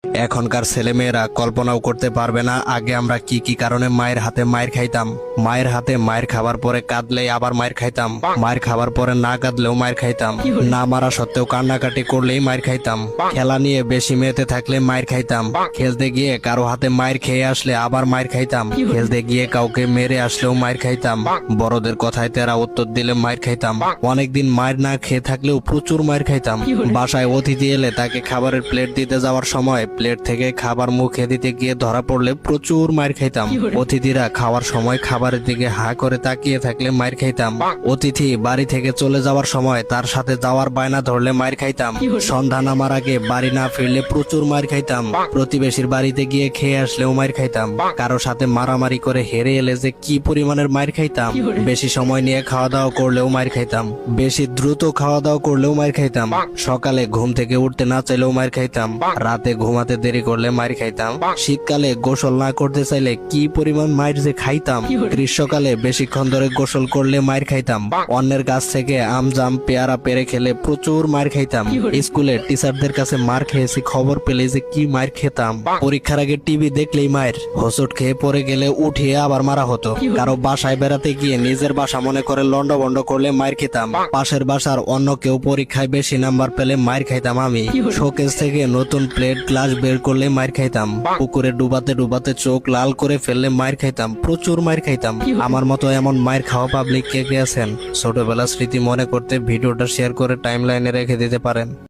এখনকার ছেলেমেয়েরা কল্পনাও করতে পারবে না আগে আমরা কি কি কারণে মায়ের হাতে মায়ের খাইতাম। মায়ের হাতে মায়ের খাবার পরে কাঁদলে আবার মায়ের খাইতাম, মায়ের খাবার পরে না কাঁদলেও মায়ের খাইতাম, না মারা সত্ত্বেও কান্নাকাটি করলেই মায়ের খাইতাম, খেলা নিয়ে বেশি মেতে থাকলে মায়ের খাইতাম, খেলতে গিয়ে কারো হাতে মায়ের খেয়ে আসলে আবার মায়ের খাইতাম, খেলতে গিয়ে কাউকে মেরে আসলেও মায়ের খাইতাম, বড়দের কথায় তেরা উত্তর দিলে মায়ের খাইতাম, অনেকদিন মায়ের না খেয়ে থাকলেও প্রচুর মায়ের খাইতাম, বাসায় অতিথি এলে তাকে খাবারের প্লেট দিতে যাওয়ার সময় প্লেট থেকে খাবার মুখে দিতে গিয়ে ধরা পড়লে প্রচুর মায়ের খাইতাম, অতিথিরা খাওয়ার সময় খাবারের দিকে হা করে তাকিয়ে থাকলে মায়ের খাইতাম, অতিথি বাড়ি থেকে চলে যাওয়ার সময় তার সাথে যাওয়ার বায়না ধরলে মায়ের খাইতাম, সন্ধ্যা নামার আগে বাড়ি না ফিরলে প্রচুর মায়ের খাইতাম, প্রতিবেশীর বাড়িতে গিয়ে খেয়ে আসলেও মায়ের খাইতাম, কারো সাথে মারামারি করে হেরে এলে যে কি পরিমাণের মায়ের খাইতাম, বেশি সময় নিয়ে খাওয়া দাওয়া করলেও মায়ের খাইতাম, বেশি দ্রুত খাওয়া দাওয়া করলেও মায়ের খাইতাম, সকালে ঘুম থেকে উঠতে না চাইলেও মায়ের খাইতাম, রাতে ঘুমাতে দেরি করলে মায়ের খাইতাম, শীতকালে গোসল না করতে চাইলে কি পরিমাণ মায়ের যে খাইতাম, গ্রীষ্মকালে বেশিক্ষণ ধরে গোসল করলে মায়ের খাইতাম, অন্যের কাছ থেকে আম জাম পেয়ারা পেরে খেলে প্রচুর মায়ের খাইতাম, স্কুলে টিচারদের কাছে মার খেয়েছি খবর পেলে যে কি মায়ের খেতাম, পরীক্ষার আগে টিভি দেখলেই মায়ের, হোঁচট খেয়ে পড়ে গেলে উঠিয়ে আবার মারা হতো, কারো বাসায় বেড়াতে গিয়ে নিজের বাসা মনে করে লন্ডভন্ড করলে মায়ের খেতাম, পাশের বাসার অন্য কেউ পরীক্ষায় বেশি নাম্বার পেলে মায়ের খাইতাম আমি, শোকেস থেকে নতুন প্লেট গ্লাস বের করলে মায়ের খাইতাম, পুকুরে ডুবাতে ডুবাতে চোখ লাল করে ফেললে মায়ের খাইতাম, প্রচুর মায়ের খাইতাম। আমার মতো এমন মায়ের খাওয়া পাবলিক কে কে আছেন? ছোটবেলার স্মৃতি মনে করতে ভিডিওটা শেয়ার করে টাইমলাইনে রেখে দিতে পারেন।